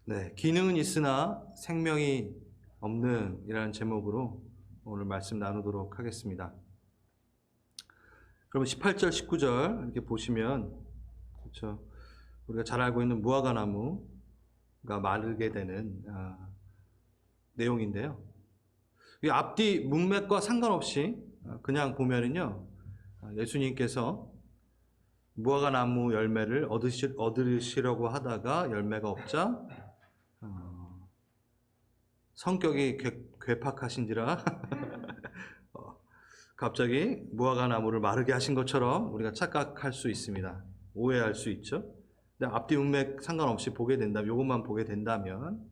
네, 기능은 있으나 생명이 없는 이라는 제목으로 오늘 말씀 나누도록 하겠습니다. 그러면 18절, 19절 이렇게 보시면 그렇죠. 우리가 잘 알고 있는 무화과 나무가 마르게 되는 내용인데요. 이 앞뒤 문맥과 상관없이 그냥 보면은요, 예수님께서 무화과 나무 열매를 얻으시려고 하다가 열매가 없자 성격이 괴팍하신지라 갑자기 무화과 나무를 마르게 하신 것처럼 우리가 착각할 수 있습니다. 오해할 수 있죠. 근데 앞뒤 문맥 상관없이 보게 된다면, 이것만 보게 된다면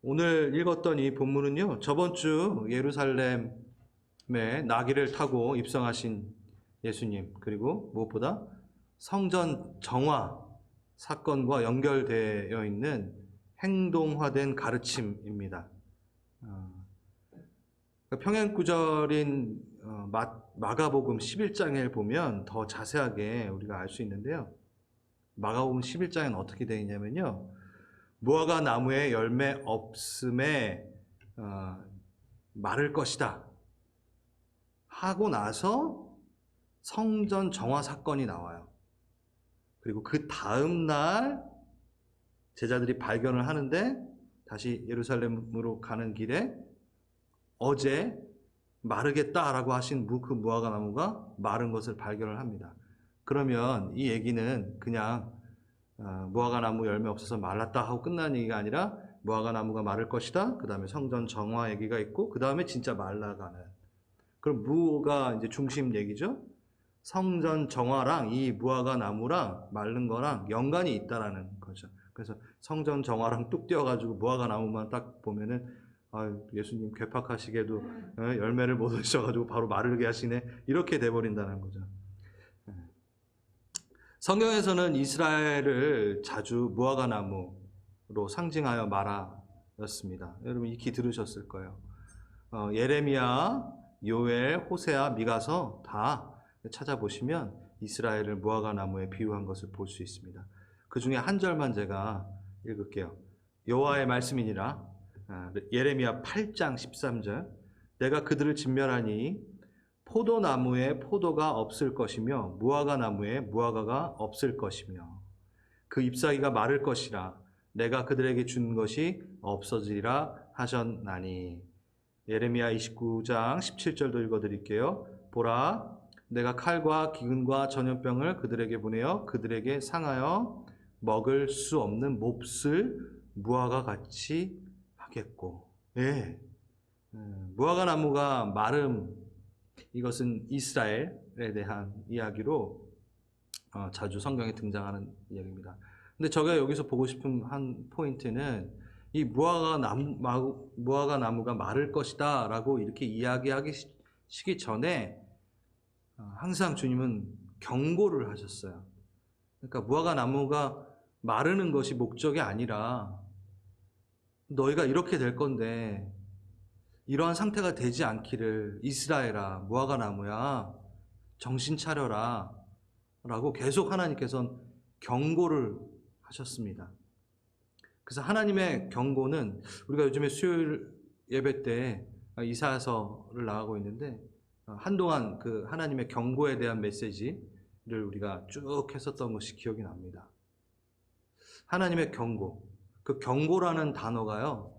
오늘 읽었던 이 본문은요, 저번 주 예루살렘에 나귀를 타고 입성하신 예수님, 그리고 무엇보다 성전 정화 사건과 연결되어 있는 행동화된 가르침입니다. 평행구절인 마가복음 11장에 보면 더 자세하게 우리가 알 수 있는데요. 마가복음 11장에는 어떻게 되어 있냐면요, 무화과 나무에 열매 없음에 마를 것이다 하고 나서 성전 정화 사건이 나와요. 그리고 그 다음 날 제자들이 발견을 하는데 다시 예루살렘으로 가는 길에 어제 마르겠다라고 하신 그 무화과 나무가 마른 것을 발견을 합니다. 그러면 이 얘기는 그냥 무화과 나무 열매 없어서 말랐다 하고 끝난 얘기가 아니라 무화과 나무가 마를 것이다. 그 다음에 성전 정화 얘기가 있고 그 다음에 진짜 말라가는. 그럼 무가 이제 중심 얘기죠. 성전 정화랑 이 무화과 나무랑 마른 거랑 연관이 있다라는 거죠. 그래서 성전 정화랑 뚝 띄어가지고 무화과 나무만 딱 보면은 예수님 괴팍하시게도 열매를 못 얻으셔가지고 바로 마르게 하시네, 이렇게 돼버린다는 거죠. 성경에서는 이스라엘을 자주 무화과 나무로 상징하여 말하였습니다. 여러분 익히 들으셨을 거예요. 예레미야, 요엘, 호세아, 미가서 다 찾아보시면 이스라엘을 무화과 나무에 비유한 것을 볼 수 있습니다. 그 중에 한 절만 제가 읽을게요. 여호와의 말씀이니라. 예레미야 8장 13절. 내가 그들을 진멸하니 포도나무에 포도가 없을 것이며 무화과 나무에 무화과가 없을 것이며 그 잎사귀가 마를 것이라. 내가 그들에게 준 것이 없어지리라 하셨나니. 예레미야 29장 17절도 읽어드릴게요. 보라, 내가 칼과 기근과 전염병을 그들에게 보내어 그들에게 상하여 먹을 수 없는 몹쓸 무화과 같이 하겠고. 예. 무화과 나무가 마름, 이것은 이스라엘에 대한 이야기로 자주 성경에 등장하는 이야기입니다. 근데 제가 여기서 보고 싶은 한 포인트는 이 무화과 나무가 마를 것이다 라고 이렇게 이야기하기 전에 항상 주님은 경고를 하셨어요. 그러니까 무화과 나무가 마르는 것이 목적이 아니라 너희가 이렇게 될 건데 이러한 상태가 되지 않기를 이스라엘아, 무화과 나무야, 정신 차려라 라고 계속 하나님께서는 경고를 하셨습니다. 그래서 하나님의 경고는 우리가 요즘에 수요일 예배 때 이사야서를 나가고 있는데 한동안 그 하나님의 경고에 대한 메시지를 우리가 쭉 했었던 것이 기억이 납니다. 하나님의 경고, 그 경고라는 단어가요,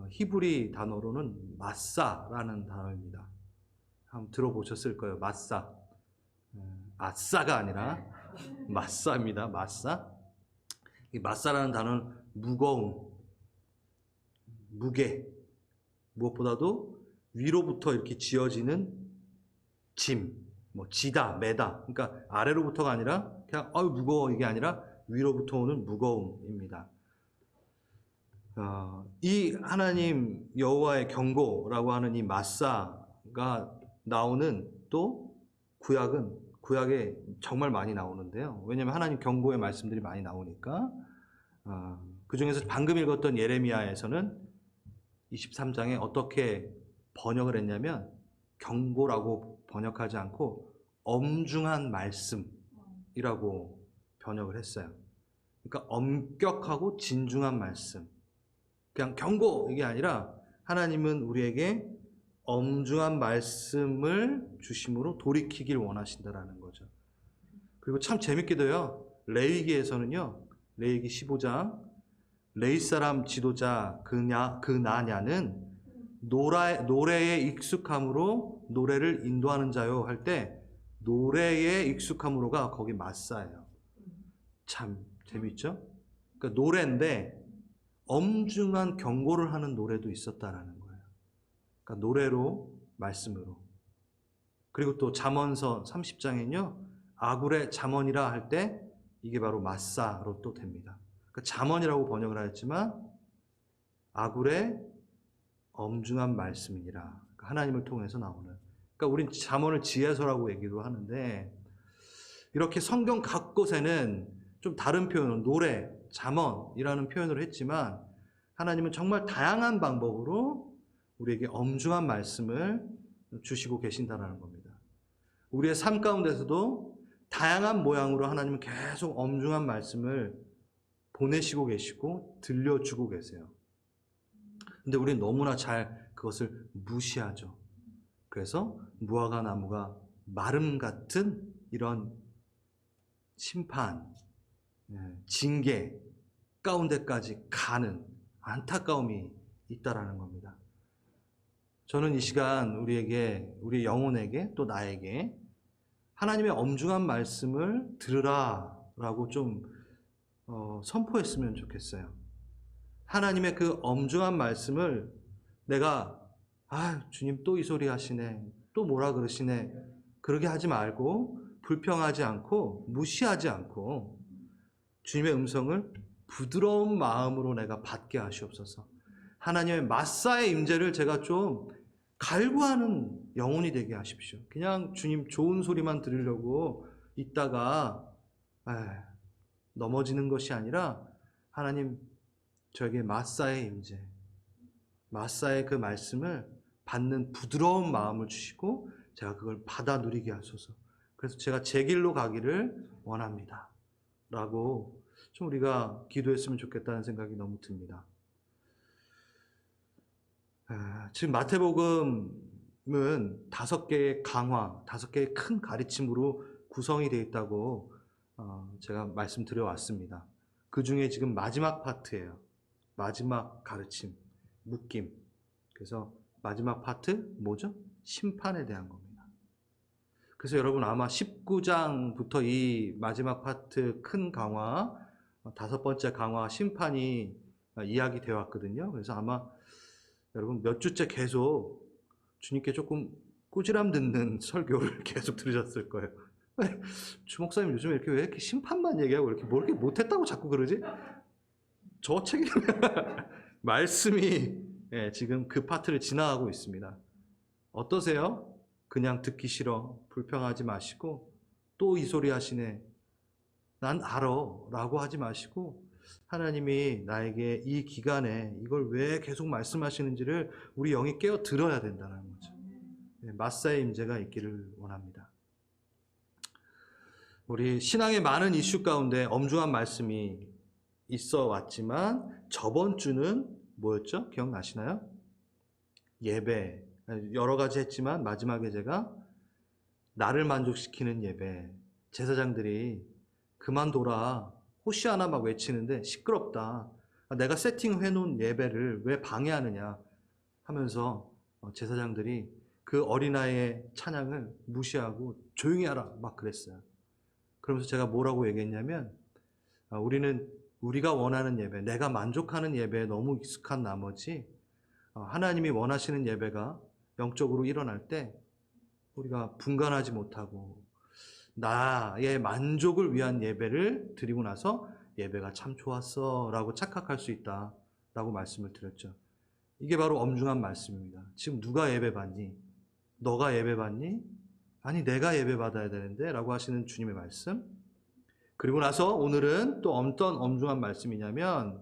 히브리 단어로는 마사라는 단어입니다. 한번 들어보셨을 거예요. 마사. 아싸가 아니라 마사입니다. 마사. 이 마사라는 단어는 무거움, 무게, 무엇보다도 위로부터 이렇게 지어지는 짐, 지다, 매다. 그러니까 아래로부터가 아니라 그냥 무거워 이게 아니라 위로부터 오는 무거움입니다. 이 하나님 여호와의 경고라고 하는 이 마사가 나오는 또 구약에 정말 많이 나오는데요. 왜냐하면 하나님 경고의 말씀들이 많이 나오니까. 그 중에서 방금 읽었던 예레미야에서는 23장에 어떻게 번역을 했냐면 경고라고 번역하지 않고 엄중한 말씀이라고 번역을 했어요. 그러니까 엄격하고 진중한 말씀. 그냥 경고 이게 아니라 하나님은 우리에게 엄중한 말씀을 주심으로 돌이키길 원하신다라는 거죠. 그리고 참 재밌게도요. 레위기에서는요. 레위기 15장 레위 사람 지도자 그 나냐는 노래에 익숙함으로 노래를 인도하는 자요 할 때 노래에 익숙함으로가 거기 마사예요. 참 재밌죠? 그러니까 노래인데 엄중한 경고를 하는 노래도 있었다라는 거예요. 그러니까 노래로 말씀으로. 그리고 또 잠언서 30장엔요. 아굴의 잠언이라 할 때 이게 바로 마사로 또 됩니다. 그러니까 잠언이라고 번역을 하였지만 아굴의 엄중한 말씀이니라. 그러니까 하나님을 통해서 나오는. 그러니까 우린 잠언을 지혜서라고 얘기도 하는데 이렇게 성경 각 곳에는 좀 다른 표현은 노래, 잠언이라는 표현을 했지만 하나님은 정말 다양한 방법으로 우리에게 엄중한 말씀을 주시고 계신다는 겁니다. 우리의 삶 가운데서도 다양한 모양으로 하나님은 계속 엄중한 말씀을 보내시고 계시고 들려주고 계세요. 근데 우리는 너무나 잘 그것을 무시하죠. 그래서 무화과 나무가 마름 같은 이런 심판, 징계 가운데까지 가는 안타까움이 있다라는 겁니다. 저는 이 시간 우리에게, 우리 영혼에게 또 나에게 하나님의 엄중한 말씀을 들으라라고 좀 선포했으면 좋겠어요. 하나님의 그 엄중한 말씀을 내가 주님 또 이 소리 하시네, 또 뭐라 그러시네, 그러게 하지 말고 불평하지 않고 무시하지 않고 주님의 음성을 부드러운 마음으로 내가 받게 하시옵소서. 하나님의 마사의 임재를 제가 좀 갈구하는 영혼이 되게 하십시오. 그냥 주님 좋은 소리만 들으려고 있다가 넘어지는 것이 아니라 하나님 저에게 마사의 임재, 마사의 그 말씀을 받는 부드러운 마음을 주시고 제가 그걸 받아 누리게 하소서. 그래서 제가 제 길로 가기를 원합니다 라고 좀 우리가 기도했으면 좋겠다는 생각이 너무 듭니다. 지금 마태복음은 5개의 강화, 5개의 큰 가르침으로 구성이 되어 있다고 제가 말씀드려 왔습니다. 그 중에 지금 마지막 파트예요. 마지막 가르침, 묶임. 그래서 마지막 파트 뭐죠? 심판에 대한 겁니다. 그래서 여러분 아마 19장부터 이 마지막 파트 큰 강화, 5번째 강화 심판이 이야기되어 왔거든요. 그래서 아마 여러분 몇 주째 계속 주님께 조금 꾸지람 듣는 설교를 계속 들으셨을 거예요. 주 목사님 요즘 왜 이렇게 심판만 얘기하고 이렇게 뭐 이렇게 못했다고 자꾸 그러지? 저 책임 말씀이 지금 그 파트를 지나가고 있습니다. 어떠세요? 그냥 듣기 싫어, 불평하지 마시고 또 이 소리 하시네, 난 알아 라고 하지 마시고 하나님이 나에게 이 기간에 이걸 왜 계속 말씀하시는지를 우리 영이 깨어 들어야 된다는 거죠. 마사의 임재가 있기를 원합니다. 우리 신앙의 많은 이슈 가운데 엄중한 말씀이 있어 왔지만 저번 주는 뭐였죠? 기억나시나요? 예배. 여러 가지 했지만 마지막에 제가 나를 만족시키는 예배. 제사장들이 그만둬라, 호시아나 막 외치는데 시끄럽다, 내가 세팅해 놓은 예배를 왜 방해하느냐 하면서 제사장들이 그 어린아이의 찬양을 무시하고 조용히 하라 막 그랬어요. 그러면서 제가 뭐라고 얘기했냐면 우리는 우리가 원하는 예배, 내가 만족하는 예배에 너무 익숙한 나머지 하나님이 원하시는 예배가 영적으로 일어날 때 우리가 분간하지 못하고 나의 만족을 위한 예배를 드리고 나서 예배가 참 좋았어 라고 착각할 수 있다 라고 말씀을 드렸죠. 이게 바로 엄중한 말씀입니다. 지금 누가 예배 받니? 너가 예배 받니? 아니 내가 예배 받아야 되는데 라고 하시는 주님의 말씀. 그리고 나서 오늘은 또 어떤 엄중한 말씀이냐면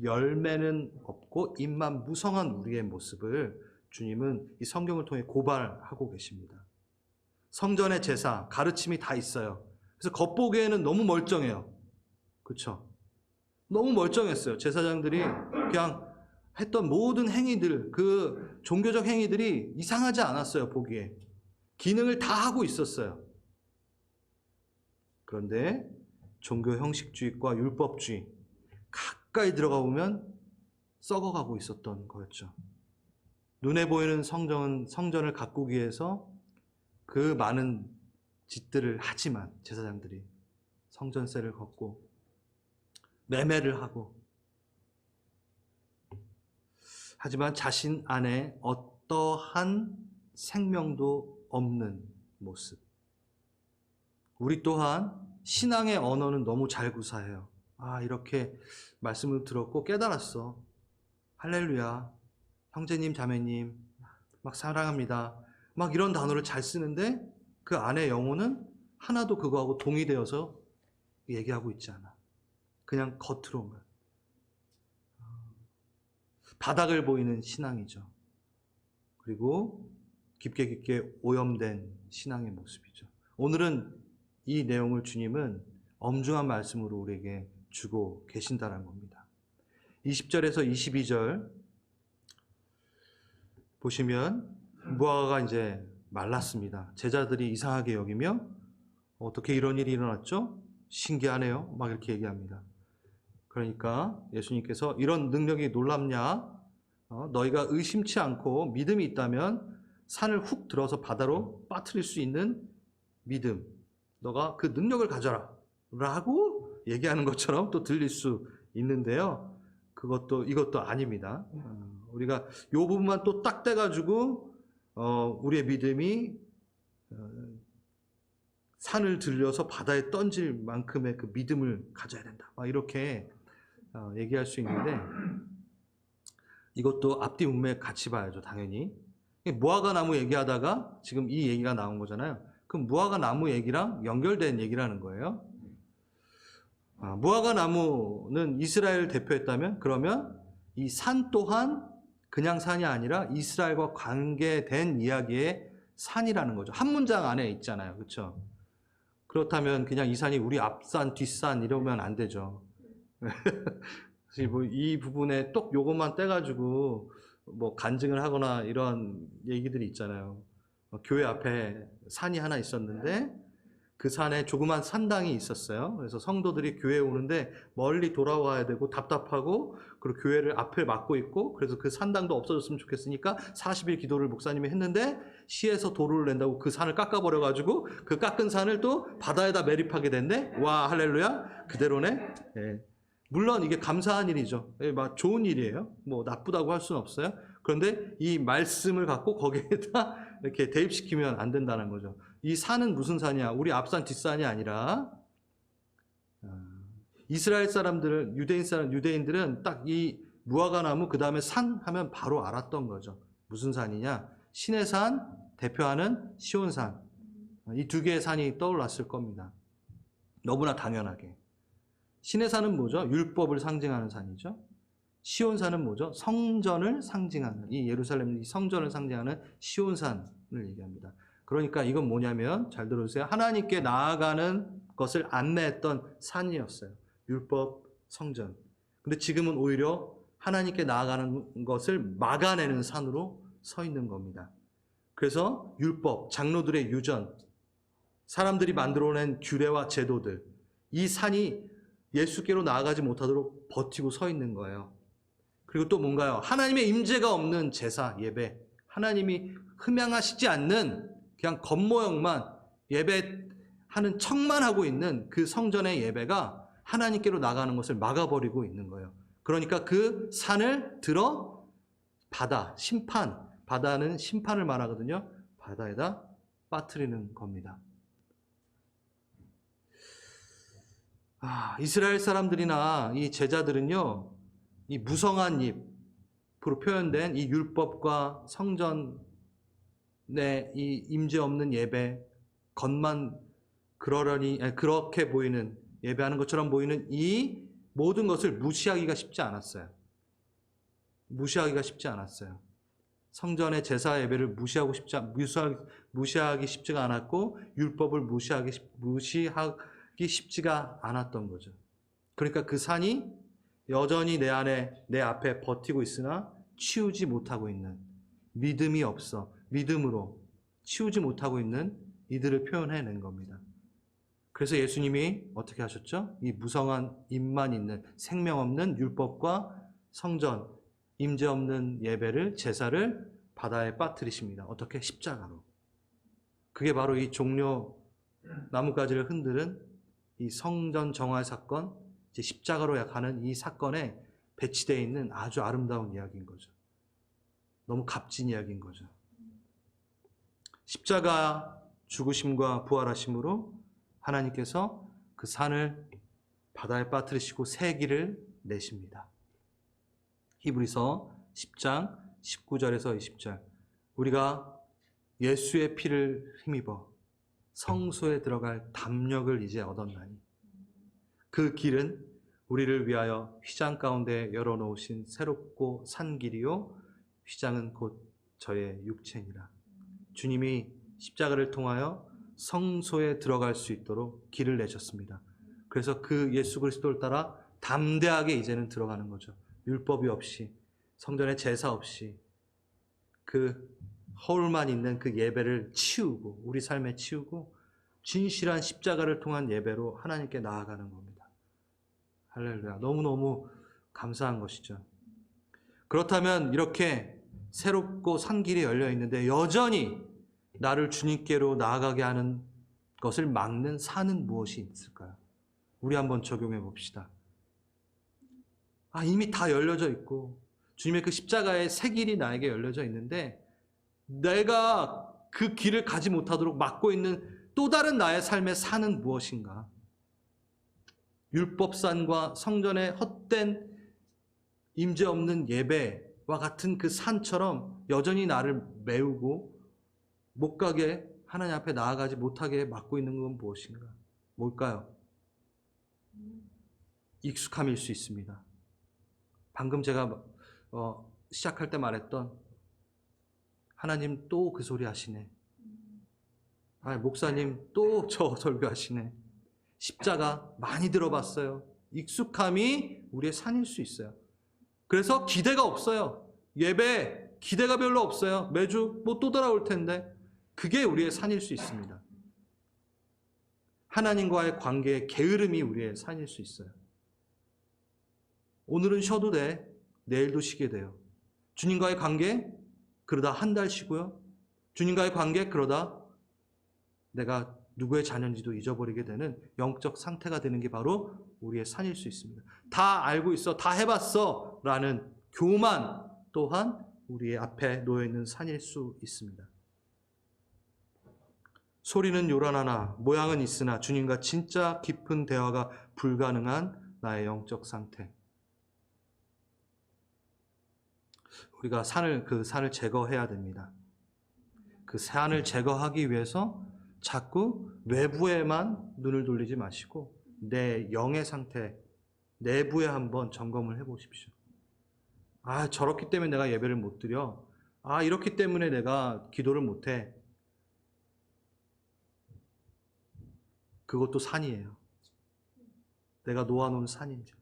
열매는 없고 입만 무성한 우리의 모습을 주님은 이 성경을 통해 고발하고 계십니다. 성전의 제사, 가르침이 다 있어요. 그래서 겉보기에는 너무 멀쩡해요. 그쵸? 너무 멀쩡했어요. 제사장들이 그냥 했던 모든 행위들, 그 종교적 행위들이 이상하지 않았어요, 보기에. 기능을 다 하고 있었어요. 그런데 종교 형식주의과 율법주의, 가까이 들어가 보면 썩어가고 있었던 거였죠. 눈에 보이는 성전을 가꾸기 위해서 그 많은 짓들을 하지만 제사장들이 성전세를 걷고 매매를 하고, 하지만 자신 안에 어떠한 생명도 없는 모습. 우리 또한 신앙의 언어는 너무 잘 구사해요. 이렇게 말씀을 들었고 깨달았어. 할렐루야, 형제님, 자매님, 막 사랑합니다. 막 이런 단어를 잘 쓰는데 그 안에 영혼은 하나도 그거하고 동의되어서 얘기하고 있지 않아. 그냥 겉으로만. 바닥을 보이는 신앙이죠. 그리고 깊게 오염된 신앙의 모습이죠. 오늘은 이 내용을 주님은 엄중한 말씀으로 우리에게 주고 계신다는 겁니다. 20절에서 22절 보시면 무화과가 이제 말랐습니다. 제자들이 이상하게 여기며 어떻게 이런 일이 일어났죠? 신기하네요. 막 이렇게 얘기합니다. 그러니까 예수님께서 이런 능력이 놀랍냐? 너희가 의심치 않고 믿음이 있다면 산을 훅 들어서 바다로 빠뜨릴 수 있는 믿음, 너가 그 능력을 가져라 라고 얘기하는 것처럼 또 들릴 수 있는데요. 이것도 아닙니다. 우리가 이 부분만 또 딱 떼가지고 우리의 믿음이 산을 들려서 바다에 던질 만큼의 그 믿음을 가져야 된다, 이렇게 얘기할 수 있는데, 이것도 앞뒤 문맥 같이 봐야죠. 당연히 무화과 나무 얘기하다가 지금 이 얘기가 나온 거잖아요. 그럼 무화과 나무 얘기랑 연결된 얘기라는 거예요. 무화과 나무는 이스라엘을 대표했다면, 그러면 이 산 또한 그냥 산이 아니라 이스라엘과 관계된 이야기의 산이라는 거죠. 한 문장 안에 있잖아요. 그렇죠? 그렇다면 그냥 이 산이 우리 앞산, 뒷산 이러면 안 되죠. 이 부분에 똑 요것만 떼가지고 간증을 하거나 이런 얘기들이 있잖아요. 교회 앞에 산이 하나 있었는데 그 산에 조그만 산당이 있었어요. 그래서 성도들이 교회에 오는데 멀리 돌아와야 되고 답답하고, 그리고 교회를 앞을 막고 있고, 그래서 그 산당도 없어졌으면 좋겠으니까 40일 기도를 목사님이 했는데 시에서 도로를 낸다고 그 산을 깎아버려가지고 그 깎은 산을 또 바다에다 매립하게 됐네. 와, 할렐루야, 그대로네. 물론 이게 감사한 일이죠. 좋은 일이에요. 나쁘다고 할 수는 없어요. 그런데 이 말씀을 갖고 거기에다 이렇게 대입시키면 안 된다는 거죠. 이 산은 무슨 산이야? 우리 앞산 뒷산이 아니라, 이스라엘 사람들은, 유대인들은 딱 이 무화과 나무 그 다음에 산 하면 바로 알았던 거죠. 무슨 산이냐? 신의 산, 대표하는 시온산. 이 두 개의 산이 떠올랐을 겁니다. 너무나 당연하게. 신의 산은 뭐죠? 율법을 상징하는 산이죠. 시온산은 뭐죠? 성전을 상징하는, 이 예루살렘 성전을 상징하는 시온산을 얘기합니다. 그러니까 이건 뭐냐면, 잘 들어주세요. 하나님께 나아가는 것을 안내했던 산이었어요. 율법, 성전. 근데 지금은 오히려 하나님께 나아가는 것을 막아내는 산으로 서 있는 겁니다. 그래서 율법, 장로들의 유전, 사람들이 만들어낸 규례와 제도들, 이 산이 예수께로 나아가지 못하도록 버티고 서 있는 거예요. 그리고 또 뭔가요? 하나님의 임재가 없는 제사, 예배, 하나님이 흠양하시지 않는 그냥 겉모형만 예배하는 척만 하고 있는 그 성전의 예배가 하나님께로 나가는 것을 막아버리고 있는 거예요. 그러니까 그 산을 들어 바다는 심판을 말하거든요. 바다에다 빠뜨리는 겁니다. 이스라엘 사람들이나 이 제자들은요, 이 무성한 입으로 표현된 이 율법과 성전의 이 임재 없는 예배, 겉만 그렇게 보이는, 예배하는 것처럼 보이는 이 모든 것을 무시하기가 쉽지 않았어요. 성전의 제사 예배를 무시하기 쉽지가 않았고, 율법을 무시하기 쉽지가 않았던 거죠. 그러니까 그 산이 여전히 내 안에, 내 앞에 버티고 있으나 치우지 못하고 있는, 믿음이 없어 믿음으로 치우지 못하고 있는 이들을 표현해낸 겁니다. 그래서 예수님이 어떻게 하셨죠? 이 무성한 입만 있는 생명 없는 율법과 성전, 임재 없는 예배를, 제사를 바다에 빠뜨리십니다. 어떻게? 십자가로. 그게 바로 이 종려 나뭇가지를 흔드는 이 성전 정화의 사건, 이제 십자가로 가는 이 사건에 배치되어 있는 아주 아름다운 이야기인 거죠. 너무 값진 이야기인 거죠. 십자가 죽으심과 부활하심으로 하나님께서 그 산을 바다에 빠뜨리시고 새 길을 내십니다. 히브리서 10장 19절에서 20절. 우리가 예수의 피를 힘입어 성소에 들어갈 담력을 이제 얻었나니 그 길은 우리를 위하여 휘장 가운데 열어놓으신 새롭고 산 길이요 휘장은 곧 저의 육체니라. 주님이 십자가를 통하여 성소에 들어갈 수 있도록 길을 내셨습니다. 그래서 그 예수 그리스도를 따라 담대하게 이제는 들어가는 거죠. 율법이 없이, 성전의 제사 없이 그 허울만 있는 그 예배를 치우고, 우리 삶에 치우고 진실한 십자가를 통한 예배로 하나님께 나아가는 겁니다. 할렐루야. 너무너무 감사한 것이죠. 그렇다면 이렇게 새롭고 산 길이 열려 있는데 여전히 나를 주님께로 나아가게 하는 것을 막는 산은 무엇이 있을까요? 우리 한번 적용해 봅시다. 이미 다 열려져 있고 주님의 그 십자가의 새 길이 나에게 열려져 있는데 내가 그 길을 가지 못하도록 막고 있는 또 다른 나의 삶의 산은 무엇인가? 율법산과 성전의 헛된 임재 없는 예배와 같은 그 산처럼 여전히 나를 메우고 못 가게, 하나님 앞에 나아가지 못하게 막고 있는 건 무엇인가? 뭘까요? 익숙함일 수 있습니다. 방금 제가 시작할 때 말했던 하나님 또 그 소리 하시네. 목사님 또 저 설교하시네. 십자가 많이 들어봤어요. 익숙함이 우리의 산일 수 있어요. 그래서 기대가 없어요. 예배 기대가 별로 없어요. 매주 또 돌아올 텐데 그게 우리의 산일 수 있습니다. 하나님과의 관계의 게으름이 우리의 산일 수 있어요. 오늘은 쉬어도 돼. 내일도 쉬게 돼요. 주님과의 관계 그러다 한 달 쉬고요. 주님과의 관계 그러다 내가 누구의 자녀인지도 잊어버리게 되는 영적 상태가 되는 게 바로 우리의 산일 수 있습니다. 다 알고 있어, 다 해봤어 라는 교만 또한 우리의 앞에 놓여있는 산일 수 있습니다. 소리는 요란하나 모양은 있으나 주님과 진짜 깊은 대화가 불가능한 나의 영적 상태. 우리가 그 산을 제거해야 됩니다. 그 산을 제거하기 위해서 자꾸 외부에만 눈을 돌리지 마시고 내 영의 상태, 내부에 한번 점검을 해보십시오. 저렇기 때문에 내가 예배를 못 드려. 이렇기 때문에 내가 기도를 못해. 그것도 산이에요. 내가 놓아놓은 산이죠.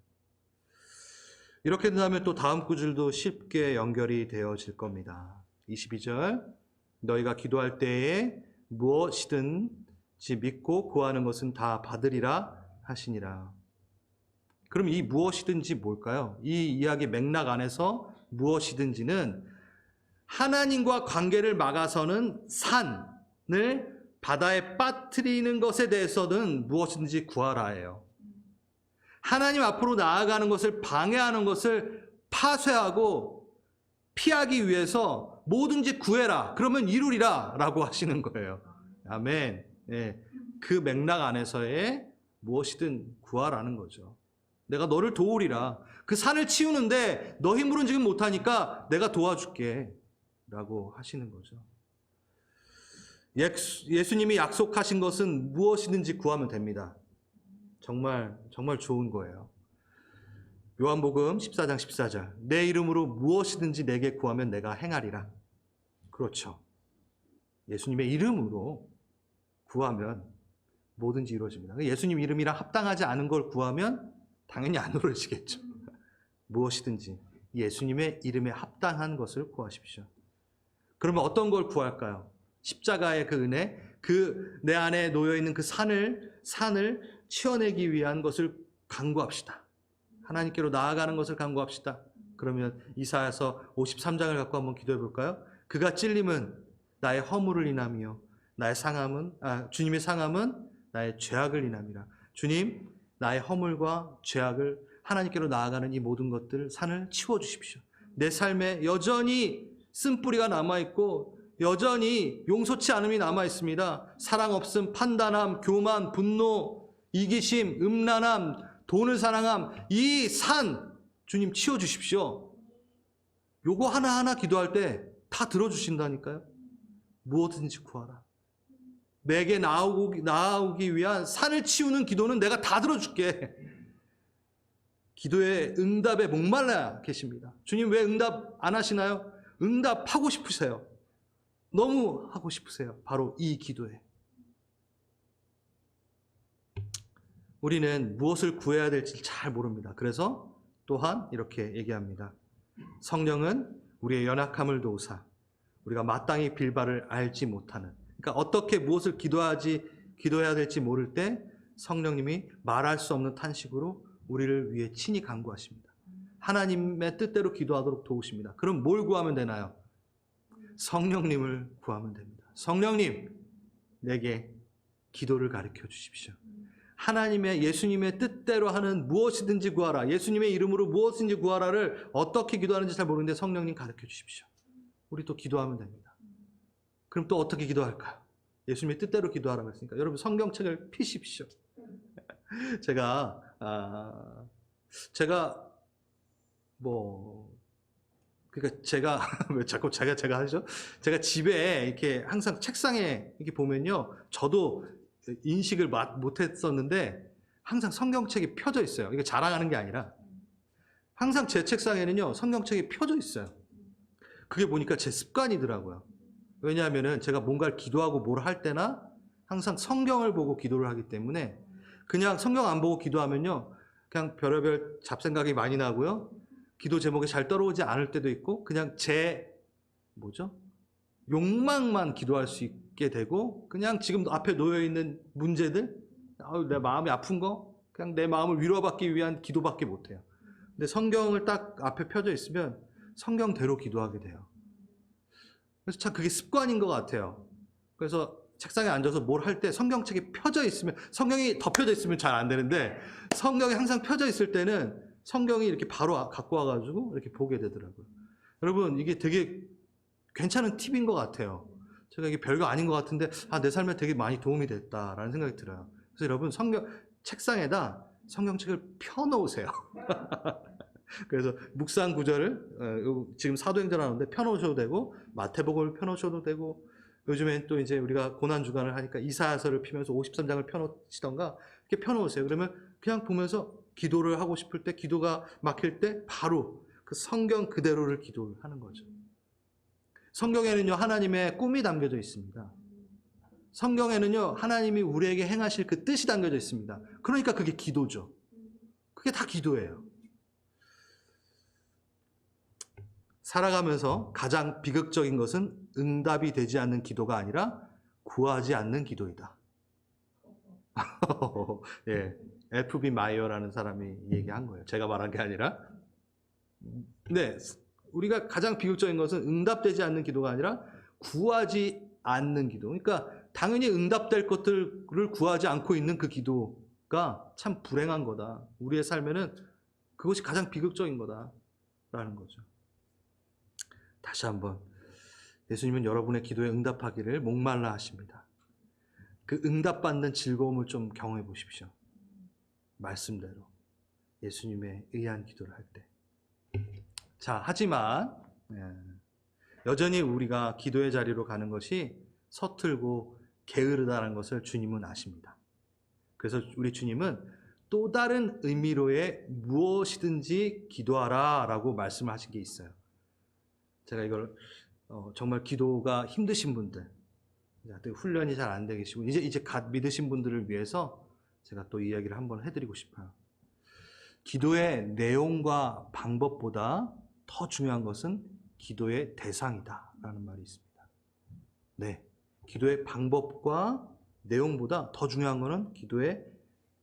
이렇게 된다면 또 다음 구절도 쉽게 연결이 되어질 겁니다. 22절 너희가 기도할 때에 무엇이든지 믿고 구하는 것은 다 받으리라 하시니라. 그럼 이 무엇이든지 뭘까요? 이 이야기 맥락 안에서 무엇이든지는 하나님과 관계를 막아서는 산을 바다에 빠뜨리는 것에 대해서는 무엇이든지 구하라예요. 하나님 앞으로 나아가는 것을 방해하는 것을 파쇄하고 피하기 위해서 뭐든지 구해라. 그러면 이루리라 라고 하시는 거예요. 아멘. 그 맥락 안에서의 무엇이든 구하라는 거죠. 내가 너를 도우리라. 그 산을 치우는데 너 힘으로는 지금 못하니까 내가 도와줄게 라고 하시는 거죠. 예수님이 약속하신 것은 무엇이든지 구하면 됩니다. 정말 좋은 거예요. 요한복음 14장 14절 내 이름으로 무엇이든지 내게 구하면 내가 행하리라. 그렇죠. 예수님의 이름으로 구하면 뭐든지 이루어집니다. 예수님 이름이랑 합당하지 않은 걸 구하면 당연히 안 오르시겠죠. 무엇이든지 예수님의 이름에 합당한 것을 구하십시오. 그러면 어떤 걸 구할까요? 십자가의 그 은혜, 그 내 안에 놓여있는 그 산을 치워내기 위한 것을 간구합시다. 하나님께로 나아가는 것을 간구합시다. 그러면 이사야서 53장을 갖고 한번 기도해 볼까요? 그가 찔림은 나의 허물을 인함이요 나의 주님의 상함은 나의 죄악을 인함이라. 주님, 나의 허물과 죄악을 하나님께로 나아가는 이 모든 것들 산을 치워주십시오. 내 삶에 여전히 쓴뿌리가 남아있고 여전히 용서치 않음이 남아있습니다. 사랑 없음, 판단함, 교만, 분노, 이기심, 음란함, 돈을 사랑함, 이 산 주님 치워주십시오. 요거 하나하나 기도할 때 다 들어주신다니까요. 무엇든지 구하라. 내게 나아오기 위한 산을 치우는 기도는 내가 다 들어줄게. 기도의 응답에 목말라 계십니다. 주님 왜 응답 안 하시나요? 응답하고 싶으세요. 너무 하고 싶으세요. 바로 이 기도에. 우리는 무엇을 구해야 될지 잘 모릅니다. 그래서 또한 이렇게 얘기합니다. 성령은 우리의 연약함을 도우사 우리가 마땅히 빌 바를 알지 못하는, 그러니까 어떻게 무엇을 기도해야 될지 모를 때 성령님이 말할 수 없는 탄식으로 우리를 위해 친히 간구하십니다. 하나님의 뜻대로 기도하도록 도우십니다. 그럼 뭘 구하면 되나요? 성령님을 구하면 됩니다. 성령님, 내게 기도를 가르쳐 주십시오. 하나님의 예수님의 뜻대로 하는 무엇이든지 구하라. 예수님의 이름으로 무엇이든지 구하라를 어떻게 기도하는지 잘 모르는데 성령님 가르쳐 주십시오. 우리 또 기도하면 됩니다. 그럼 또 어떻게 기도할까요? 예수님의 뜻대로 기도하라고 했으니까 여러분 성경책을 피십시오. 제가 왜 자꾸 제가 하죠? 제가 집에 이렇게 항상 책상에 이렇게 보면요, 저도 인식을 못했었는데 항상 성경책이 펴져 있어요. 이게 자랑하는 게 아니라 항상 제 책상에는요 성경책이 펴져 있어요. 그게 보니까 제 습관이더라고요. 왜냐하면은 제가 뭔가를 기도하고 뭘 할 때나 항상 성경을 보고 기도를 하기 때문에 그냥 성경 안 보고 기도하면요 그냥 별의별 잡생각이 많이 나고요, 기도 제목이 잘 떠오르지 않을 때도 있고 그냥 제 욕망만 기도할 수 있게 되고 그냥 지금 앞에 놓여있는 문제들, 내 마음이 아픈 거 그냥 내 마음을 위로받기 위한 기도밖에 못해요. 근데 성경을 딱 앞에 펴져 있으면 성경대로 기도하게 돼요. 그래서 참 그게 습관인 것 같아요. 그래서 책상에 앉아서 뭘 할 때 성경책이 펴져 있으면, 성경이 덮여져 있으면 잘 안 되는데 성경이 항상 펴져 있을 때는 성경이 이렇게 바로 갖고 와가지고 이렇게 보게 되더라고요. 여러분 이게 되게 괜찮은 팁인 것 같아요. 제가 이게 별거 아닌 것 같은데 내 삶에 되게 많이 도움이 됐다라는 생각이 들어요. 그래서 여러분 책상에다 성경책을 펴놓으세요. 그래서 묵상 구절을 지금 사도행전 하는데 펴놓으셔도 되고 마태복음을 펴놓으셔도 되고 요즘엔 또 이제 우리가 고난주간을 하니까 이사야서를 피면서 53장을 펴놓으시던가 이렇게 펴놓으세요. 그러면 그냥 보면서 기도를 하고 싶을 때, 기도가 막힐 때 바로 그 성경 그대로를 기도를 하는 거죠. 성경에는요 하나님의 꿈이 담겨져 있습니다. 성경에는요 하나님이 우리에게 행하실 그 뜻이 담겨져 있습니다. 그러니까 그게 기도죠. 그게 다 기도예요. 살아가면서 가장 비극적인 것은 응답이 되지 않는 기도가 아니라 구하지 않는 기도이다. 예, F.B. 마이어라는 사람이 얘기한 거예요. 제가 말한 게 아니라. 네, 우리가 가장 비극적인 것은 응답되지 않는 기도가 아니라 구하지 않는 기도. 그러니까 당연히 응답될 것들을 구하지 않고 있는 그 기도가 참 불행한 거다. 우리의 삶에는 그것이 가장 비극적인 거다라는 거죠. 다시 한번 예수님은 여러분의 기도에 응답하기를 목말라 하십니다. 그 응답받는 즐거움을 좀 경험해 보십시오. 말씀대로 예수님의 의한 기도를 할 때. 자, 하지만 여전히 우리가 기도의 자리로 가는 것이 서툴고 게으르다는 것을 주님은 아십니다. 그래서 우리 주님은 또 다른 의미로의 무엇이든지 기도하라 라고 말씀을 하신 게 있어요. 제가 이걸 정말 기도가 힘드신 분들, 훈련이 잘 안 되시고 이제 갓 믿으신 분들을 위해서 제가 또 이야기를 한번 해드리고 싶어요. 기도의 내용과 방법보다 더 중요한 것은 기도의 대상이다라는 말이 있습니다. 네, 기도의 방법과 내용보다 더 중요한 것은 기도의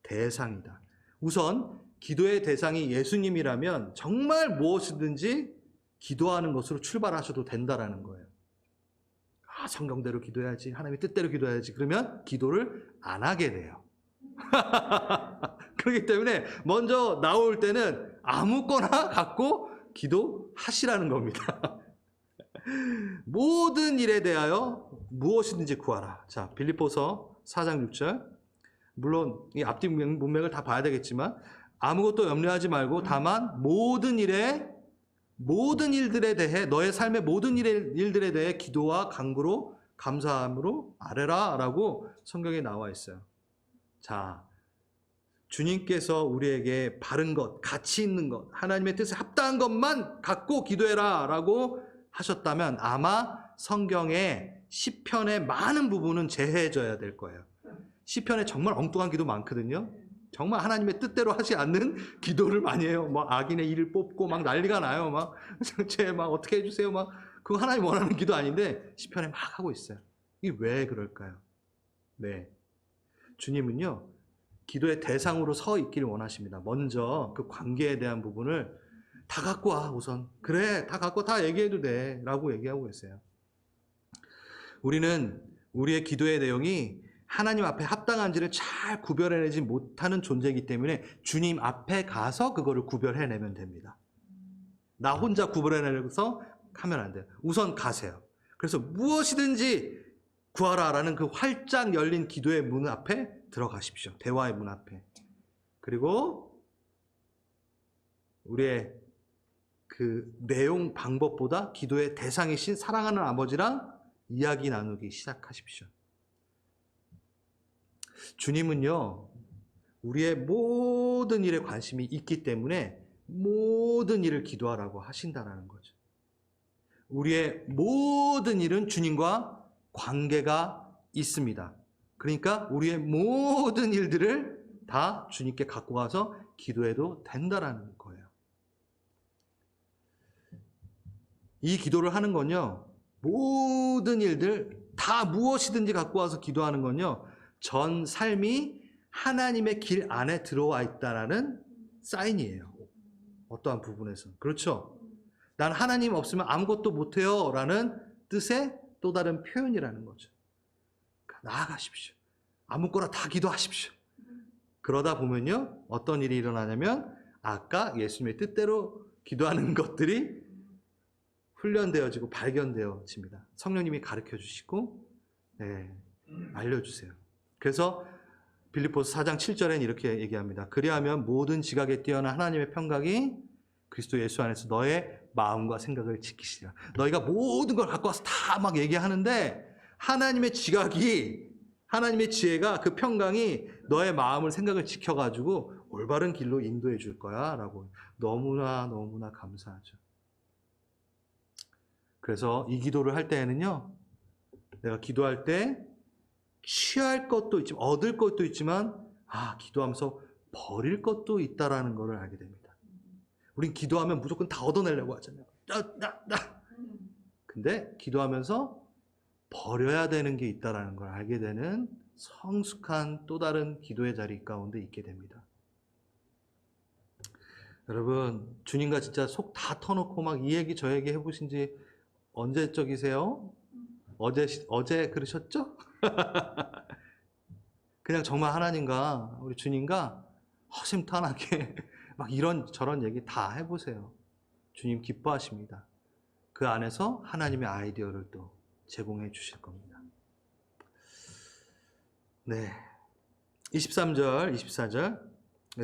대상이다. 우선 기도의 대상이 예수님이라면 정말 무엇이든지 기도하는 것으로 출발하셔도 된다라는 거예요. 성경대로 기도해야지, 하나님의 뜻대로 기도해야지. 그러면 기도를 안 하게 돼요. 그렇기 때문에 먼저 나올 때는 아무거나 갖고 기도하시라는 겁니다. 모든 일에 대하여 무엇이든지 구하라. 자, 빌립보서 4장 6절. 물론 이 앞뒤 문맥을 다 봐야 되겠지만 아무것도 염려하지 말고 다만 모든 일들에 대해 너의 삶의 모든 일들에 대해 기도와 간구로 감사함으로 아뢰라 라고 성경에 나와 있어요. 자, 주님께서 우리에게 바른 것, 가치 있는 것, 하나님의 뜻에 합당한 것만 갖고 기도해라 라고 하셨다면 아마 성경의 시편의 많은 부분은 제해져야 될 거예요. 시편에 정말 엉뚱한 기도 많거든요. 정말 하나님의 뜻대로 하지 않는 기도를 많이 해요. 막 악인의 일을 뽑고 막 난리가 나요. 쟤 어떻게 해주세요. 그거 하나님 원하는 기도 아닌데 시편에 막 하고 있어요. 이게 왜 그럴까요? 네, 주님은요 기도의 대상으로 서 있기를 원하십니다. 먼저 그 관계에 대한 부분을 다 갖고 와 우선. 그래, 다 갖고 다 얘기해도 돼 라고 얘기하고 있어요. 우리는 우리의 기도의 내용이 하나님 앞에 합당한지를 잘 구별해내지 못하는 존재이기 때문에 주님 앞에 가서 그거를 구별해내면 됩니다. 나 혼자 구별해내서 하면 안 돼요. 우선 가세요. 그래서 무엇이든지 구하라라는 그 활짝 열린 기도의 문 앞에 들어가십시오. 대화의 문 앞에. 그리고 우리의 그 내용 방법보다 기도의 대상이신 사랑하는 아버지랑 이야기 나누기 시작하십시오. 주님은요 우리의 모든 일에 관심이 있기 때문에 모든 일을 기도하라고 하신다는 거죠. 우리의 모든 일은 주님과 관계가 있습니다. 그러니까 우리의 모든 일들을 다 주님께 갖고 가서 기도해도 된다라는 거예요. 이 기도를 하는 건요 모든 일들 다 무엇이든지 갖고 와서 기도하는 건요 전 삶이 하나님의 길 안에 들어와 있다라는 사인이에요. 어떠한 부분에서. 그렇죠? 난 하나님 없으면 아무것도 못해요 라는 뜻의 또 다른 표현이라는 거죠. 나아가십시오. 아무거나 다 기도하십시오. 그러다 보면요 어떤 일이 일어나냐면 아까 예수님의 뜻대로 기도하는 것들이 훈련되어지고 발견되어집니다. 성령님이 가르쳐 주시고 알려주세요. 그래서 빌립보서 4장 7절엔 이렇게 얘기합니다. 그리하면 모든 지각에 뛰어난 하나님의 평강이 그리스도 예수 안에서 너의 마음과 생각을 지키시리라. 너희가 모든 걸 갖고 와서 다 막 얘기하는데 하나님의 지각이 하나님의 지혜가 그 평강이 너의 마음을 생각을 지켜가지고 올바른 길로 인도해 줄 거야 라고 너무나 감사하죠. 그래서 이 기도를 할 때에는요 내가 기도할 때 취할 것도 있지만 얻을 것도 있지만 기도하면서 버릴 것도 있다라는 것을 알게 됩니다. 우린 기도하면 무조건 다 얻어내려고 하잖아요. 근데 기도하면서 버려야 되는 게 있다라는 걸 알게 되는 성숙한 또 다른 기도의 자리 가운데 있게 됩니다. 여러분 주님과 진짜 속 다 터놓고 막 이 얘기 저 얘기 해보신 지 언제적이세요? 어제 그러셨죠? 그냥 정말 하나님과 우리 주님과 허심탄하게 막 이런저런 얘기 다 해보세요. 주님 기뻐하십니다. 그 안에서 하나님의 아이디어를 또 제공해 주실 겁니다. 네, 23절, 24절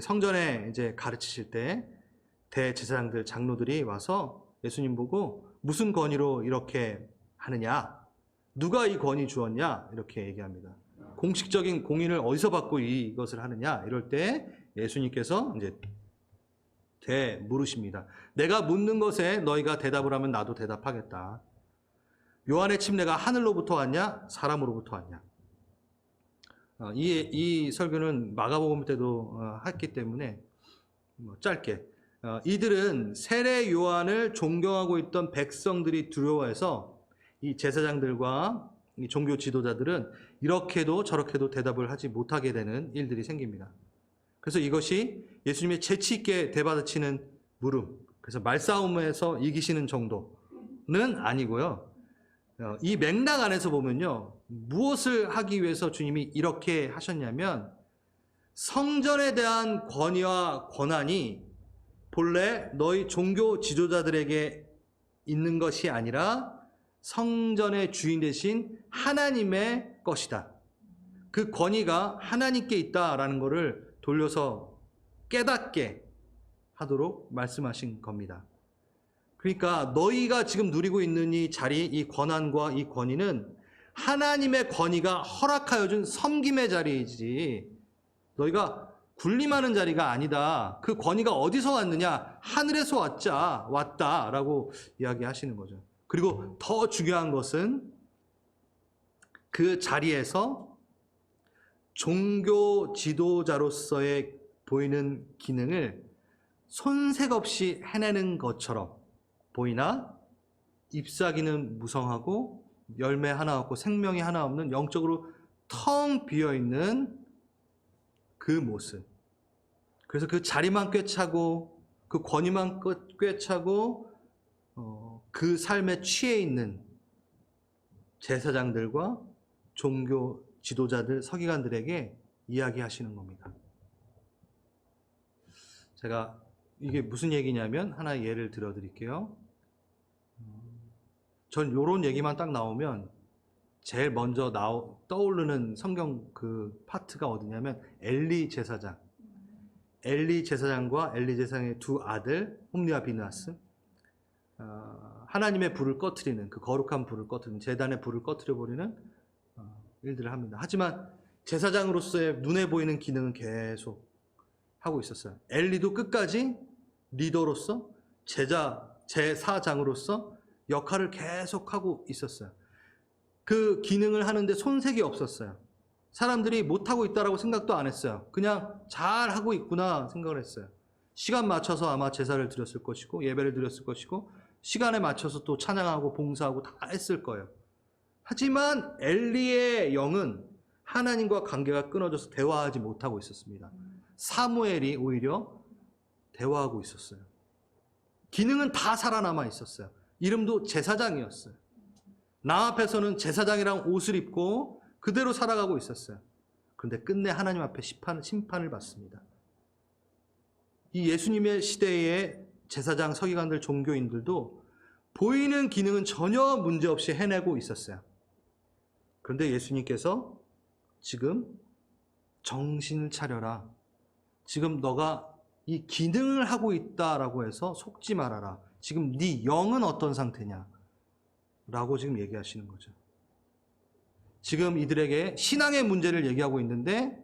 성전에 이제 가르치실 때 대제사장들, 장로들이 와서 예수님 보고 무슨 권위로 이렇게 하느냐? 누가 이 권위 주었냐? 이렇게 얘기합니다. 공식적인 공인을 어디서 받고 이것을 하느냐? 이럴 때 예수님께서 이제 물으십니다. 내가 묻는 것에 너희가 대답을 하면 나도 대답하겠다. 요한의 침례가 하늘로부터 왔냐? 사람으로부터 왔냐? 이 설교는 마가복음 때도 했기 때문에 짧게. 이들은 세례 요한을 존경하고 있던 백성들이 두려워해서 이 제사장들과 이 종교 지도자들은 이렇게도 저렇게도 대답을 하지 못하게 되는 일들이 생깁니다. 그래서 이것이 예수님의 재치 있게 대받아치는 물음, 그래서 말싸움에서 이기시는 정도는 아니고요. 이 맥락 안에서 보면요, 무엇을 하기 위해서 주님이 이렇게 하셨냐면, 성전에 대한 권위와 권한이 본래 너희 종교 지도자들에게 있는 것이 아니라 성전의 주인 되신 하나님의 것이다. 그 권위가 하나님께 있다라는 것을 돌려서 깨닫게 하도록 말씀하신 겁니다. 그러니까 너희가 지금 누리고 있는 이 자리, 이 권한과 이 권위는 하나님의 권위가 허락하여 준 섬김의 자리이지 너희가 군림하는 자리가 아니다. 그 권위가 어디서 왔느냐? 하늘에서 왔다라고 이야기하시는 거죠. 그리고 더 중요한 것은 그 자리에서 종교 지도자로서의 보이는 기능을 손색 없이 해내는 것처럼 보이나 잎사귀는 무성하고 열매 하나 없고 생명이 하나 없는 영적으로 텅 비어있는 그 모습. 그래서 그 자리만 꿰차고 그 권위만 꿰차고 그 삶에 취해 있는 제사장들과 종교 지도자들, 서기관들에게 이야기하시는 겁니다. 제가 이게 무슨 얘기냐면 하나의 예를 들어드릴게요. 전 이런 얘기만 딱 나오면 제일 먼저 떠오르는 성경 그 파트가 어디냐면 엘리 제사장. 엘리 제사장과 엘리 제사장의 두 아들 홈리와 비느하스, 하나님의 불을 꺼트리는, 그 거룩한 불을 꺼트리는, 제단의 불을 꺼트려 버리는 일들을 합니다. 하지만 제사장으로서의 눈에 보이는 기능은 계속 하고 있었어요. 엘리도 끝까지 리더로서, 제사장으로서 역할을 계속하고 있었어요. 그 기능을 하는데 손색이 없었어요. 사람들이 못하고 있다라고 생각도 안 했어요. 그냥 잘하고 있구나 생각을 했어요. 시간 맞춰서 아마 제사를 드렸을 것이고 예배를 드렸을 것이고 시간에 맞춰서 또 찬양하고 봉사하고 다 했을 거예요. 하지만 엘리의 영은 하나님과 관계가 끊어져서 대화하지 못하고 있었습니다. 사무엘이 오히려 대화하고 있었어요. 기능은 다 살아남아 있었어요. 이름도 제사장이었어요. 남 앞에서는 제사장이랑 옷을 입고 그대로 살아가고 있었어요. 그런데 끝내 하나님 앞에 심판을 받습니다. 이 예수님의 시대의 제사장, 서기관들, 종교인들도 보이는 기능은 전혀 문제없이 해내고 있었어요. 그런데 예수님께서 지금 정신을 차려라. 지금 너가 이 기능을 하고 있다라고 해서 속지 말아라. 지금 네 영은 어떤 상태냐? 라고 지금 얘기하시는 거죠. 지금 이들에게 신앙의 문제를 얘기하고 있는데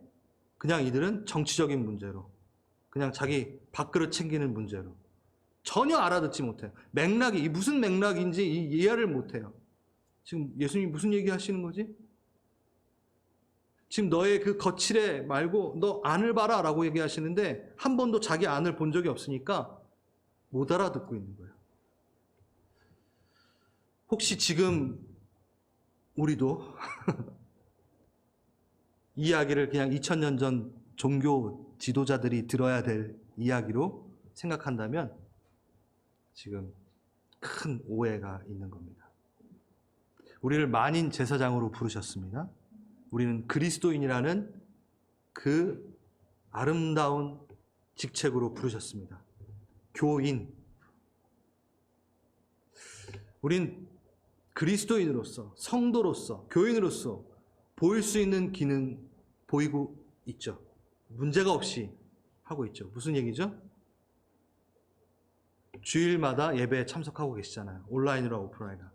그냥 이들은 정치적인 문제로, 그냥 자기 밥그릇 챙기는 문제로 전혀 알아듣지 못해요. 맥락이 무슨 맥락인지 이해를 못해요. 지금 예수님이 무슨 얘기하시는 거지? 지금 너의 그 거칠애 말고 너 안을 봐라 라고 얘기하시는데 한 번도 자기 안을 본 적이 없으니까 못 알아듣고 있는 거예요. 혹시 지금 우리도 이야기를 그냥 2000년 전 종교 지도자들이 들어야 될 이야기로 생각한다면 지금 큰 오해가 있는 겁니다. 우리를 만인 제사장으로 부르셨습니다. 우리는 그리스도인이라는 그 아름다운 직책으로 부르셨습니다. 교인. 우린 그리스도인으로서, 성도로서, 교인으로서 보일 수 있는 기능 보이고 있죠. 문제가 없이 하고 있죠. 무슨 얘기죠? 주일마다 예배에 참석하고 계시잖아요. 온라인이나 오프라인이나.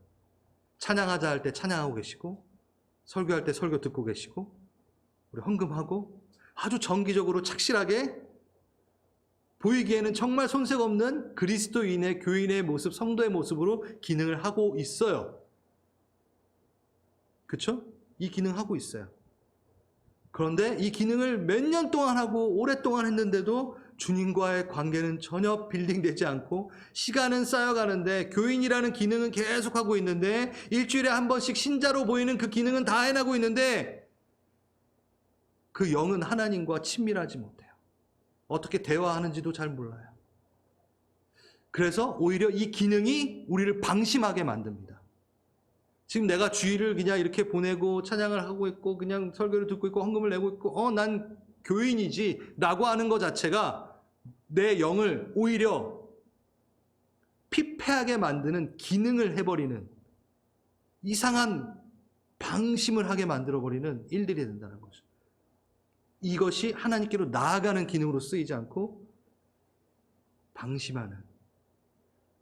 찬양하자 할 때 찬양하고 계시고, 설교할 때 설교 듣고 계시고, 우리 헌금하고 아주 정기적으로 착실하게 보이기에는 정말 손색 없는 그리스도인의, 교인의 모습, 성도의 모습으로 기능을 하고 있어요. 그렇죠? 이 기능하고 있어요. 그런데 이 기능을 몇 년 동안 하고 오랫동안 했는데도 주님과의 관계는 전혀 빌딩되지 않고 시간은 쌓여가는데 교인이라는 기능은 계속하고 있는데 일주일에 한 번씩 신자로 보이는 그 기능은 다 해나고 있는데 그 영은 하나님과 친밀하지 못해요. 어떻게 대화하는지도 잘 몰라요. 그래서 오히려 이 기능이 우리를 방심하게 만듭니다. 지금 내가 주일을 그냥 이렇게 보내고 찬양을 하고 있고 그냥 설교를 듣고 있고 헌금을 내고 있고 난 교인이지 라고 하는 것 자체가 내 영을 오히려 피폐하게 만드는 기능을 해버리는 이상한 방심을 하게 만들어버리는 일들이 된다는 거죠. 이것이 하나님께로 나아가는 기능으로 쓰이지 않고 방심하는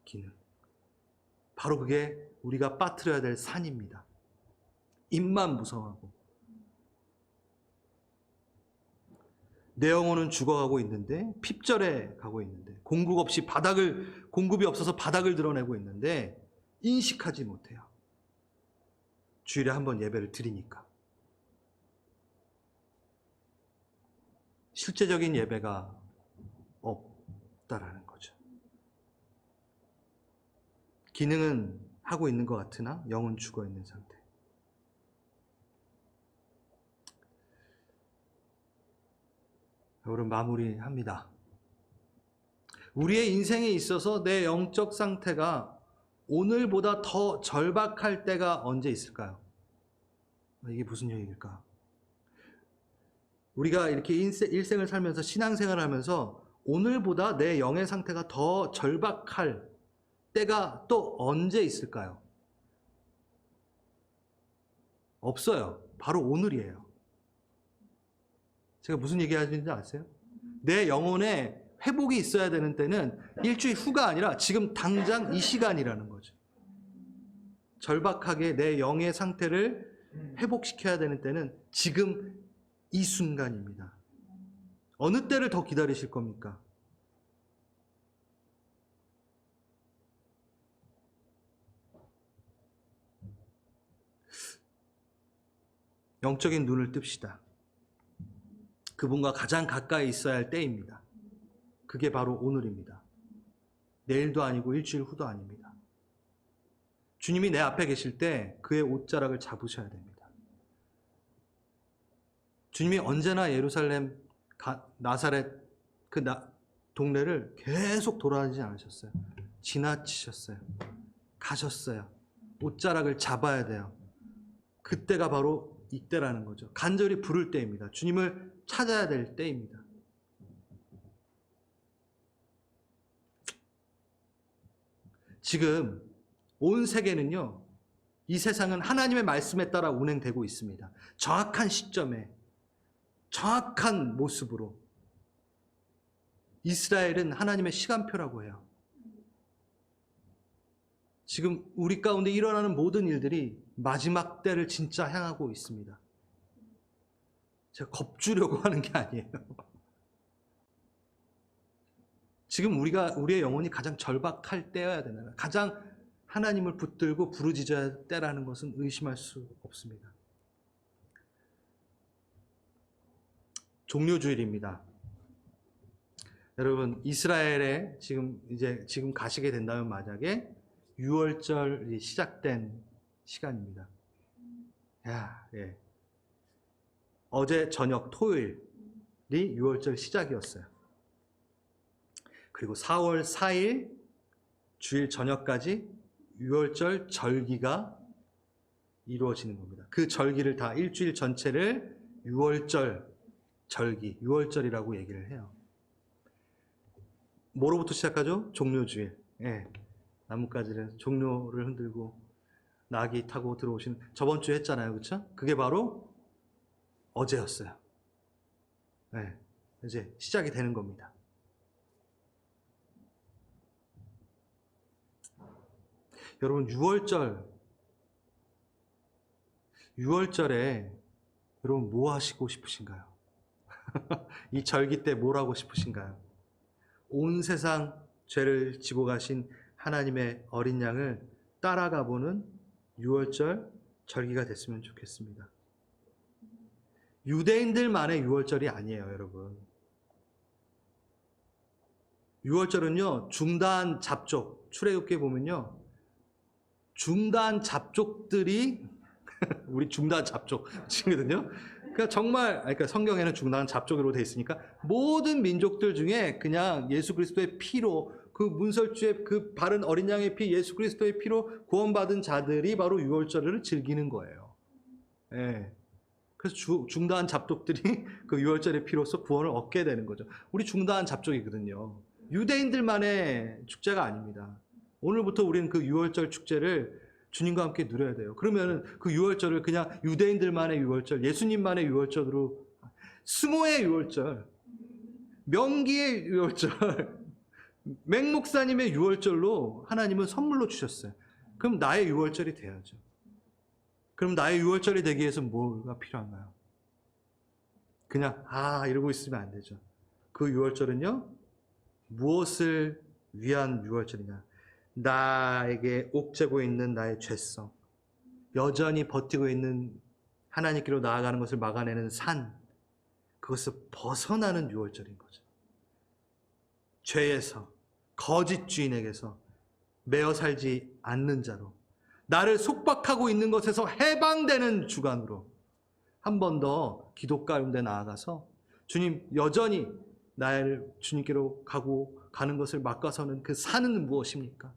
기능. 바로 그게 우리가 빠뜨려야 될 산입니다. 입만 무성하고 내 영혼은 죽어가고 있는데 핍절해 가고 있는데 공급이 없어서 바닥을 드러내고 있는데 인식하지 못해요. 주일에 한 번 예배를 드리니까. 실제적인 예배가 없다라는 거죠. 기능은 하고 있는 것 같으나 영은 죽어 있는 상태. 여러분, 마무리합니다. 우리의 인생에 있어서 내 영적 상태가 오늘보다 더 절박할 때가 언제 있을까요? 이게 무슨 얘기일까? 우리가 이렇게 일생을 살면서 신앙생활을 하면서 오늘보다 내 영의 상태가 더 절박할 때가 또 언제 있을까요? 없어요. 바로 오늘이에요. 제가 무슨 얘기 하는지 아세요? 내 영혼에 회복이 있어야 되는 때는 일주일 후가 아니라 지금 당장 이 시간이라는 거죠. 절박하게 내 영의 상태를 회복시켜야 되는 때는 지금 이 순간입니다. 어느 때를 더 기다리실 겁니까? 영적인 눈을 뜹시다. 그분과 가장 가까이 있어야 할 때입니다. 그게 바로 오늘입니다. 내일도 아니고 일주일 후도 아닙니다. 주님이 내 앞에 계실 때 그의 옷자락을 잡으셔야 됩니다. 주님이 언제나 예루살렘, 나사렛 그 동네를 계속 돌아다니지 않으셨어요. 지나치셨어요. 가셨어요. 옷자락을 잡아야 돼요. 그때가 바로 이때라는 거죠. 간절히 부를 때입니다. 주님을 찾아야 될 때입니다. 지금 온 세계는요, 이 세상은 하나님의 말씀에 따라 운행되고 있습니다. 정확한 시점에, 정확한 모습으로. 이스라엘은 하나님의 시간표라고 해요. 지금 우리 가운데 일어나는 모든 일들이 마지막 때를 진짜 향하고 있습니다. 제가 겁주려고 하는 게 아니에요. 지금 우리의 영혼이 가장 절박할 때여야 되나, 가장 하나님을 붙들고 부르짖어야 할 때라는 것은 의심할 수 없습니다. 종료주일입니다. 여러분, 이스라엘에 지금 가시게 된다면 만약에 유월절이 시작된 시간입니다. 예. 어제 저녁 토요일이 유월절 시작이었어요. 그리고 4월 4일 주일 저녁까지 유월절 절기가 이루어지는 겁니다. 그 절기를 다 일주일 전체를 유월절 절기, 유월절이라고 얘기를 해요. 뭐로부터 시작하죠? 종료주일. 예. 나뭇가지를 종료를 흔들고 나귀 타고 들어오시는, 저번 주에 했잖아요. 그렇죠? 그게 바로 어제였어요. 네, 이제 시작이 되는 겁니다. 여러분, 유월절에 여러분 뭐 하시고 싶으신가요? 이 절기 때 뭘 하고 싶으신가요? 온 세상 죄를 지고 가신 하나님의 어린 양을 따라가 보는 유월절 절기가 됐으면 좋겠습니다. 유대인들만의 유월절이 아니에요, 여러분. 유월절은요, 중단 잡족, 출애굽기에 보면요, 중단 잡족들이 우리 중단 잡족 치거든요. 그러니까 정말, 그러니까 성경에는 중단 잡족으로 되어 있으니까 모든 민족들 중에 그냥 예수 그리스도의 피로, 그 문설주의 그 바른 어린 양의 피, 예수 그리스도의 피로 구원받은 자들이 바로 유월절을 즐기는 거예요. 예. 그래서 중다한 잡족들이 그 유월절의 피로서 구원을 얻게 되는 거죠. 우리 중다한 잡족이거든요. 유대인들만의 축제가 아닙니다. 오늘부터 우리는 그 유월절 축제를 주님과 함께 누려야 돼요. 그러면 그 유월절을 그냥 유대인들만의 유월절, 예수님만의 유월절으로, 스모의 유월절, 명기의 유월절, 맹목사님의 유월절로 하나님은 선물로 주셨어요. 그럼 나의 유월절이 돼야죠. 그럼 나의 유월절이 되기 위해서 뭐가 필요한가요? 그냥 이러고 있으면 안 되죠. 그 유월절은요, 무엇을 위한 유월절이냐? 나에게 옥죄고 있는 나의 죄성, 여전히 버티고 있는 하나님께로 나아가는 것을 막아내는 산, 그것을 벗어나는 유월절인 거죠. 죄에서, 거짓 주인에게서 매어 살지 않는 자로, 나를 속박하고 있는 것에서 해방되는 주간으로 한 번 더 기도 가운데 나아가서 주님, 여전히 나를 주님께로 가는 것을 막아서는 그 산은 무엇입니까?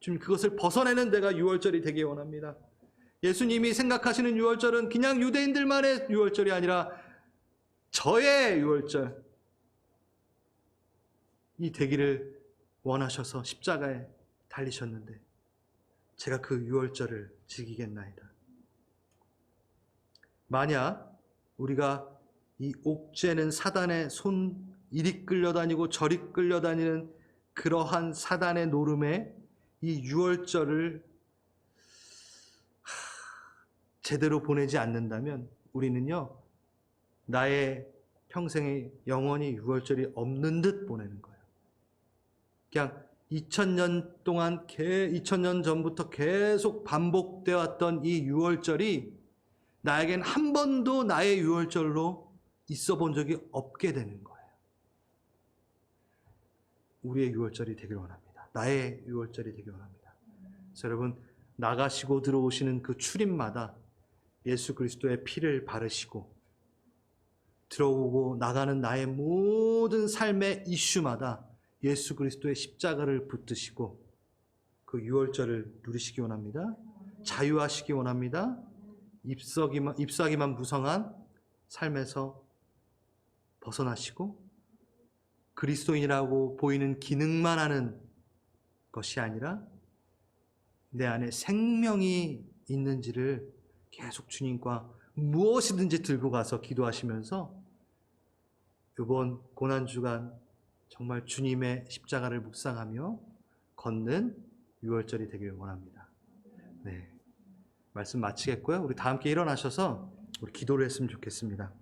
주님, 그것을 벗어내는 데가 유월절이 되기 원합니다. 예수님이 생각하시는 유월절은 그냥 유대인들만의 유월절이 아니라 저의 유월절이 되기를 원하셔서 십자가에 달리셨는데 제가 그 유월절을 지키겠나이다. 만약 우리가 이 옥죄는 사단의 손, 이리 끌려다니고 저리 끌려다니는 그러한 사단의 노름에 이 유월절을 제대로 보내지 않는다면 우리는요, 나의 평생에 영원히 유월절이 없는 듯 보내는 거예요. 그냥 2000년 동안 2000년 전부터 계속 반복되어 왔던 이 유월절이 나에겐 한 번도 나의 유월절로 있어 본 적이 없게 되는 거예요. 우리의 유월절이 되길 원합니다. 나의 유월절이 되길 원합니다. 그래서 여러분, 나가시고 들어오시는 그 출입마다 예수 그리스도의 피를 바르시고 들어오고 나가는 나의 모든 삶의 이슈마다 예수 그리스도의 십자가를 붙드시고 그 유월절을 누리시기 원합니다. 자유하시기 원합니다. 잎사귀만 무성한 삶에서 벗어나시고 그리스도인이라고 보이는 기능만 하는 것이 아니라 내 안에 생명이 있는지를 계속 주님과 무엇이든지 들고 가서 기도하시면서 이번 고난주간 정말 주님의 십자가를 묵상하며 걷는 유월절이 되기를 원합니다. 네, 말씀 마치겠고요. 우리 다 함께 일어나셔서 우리 기도를 했으면 좋겠습니다.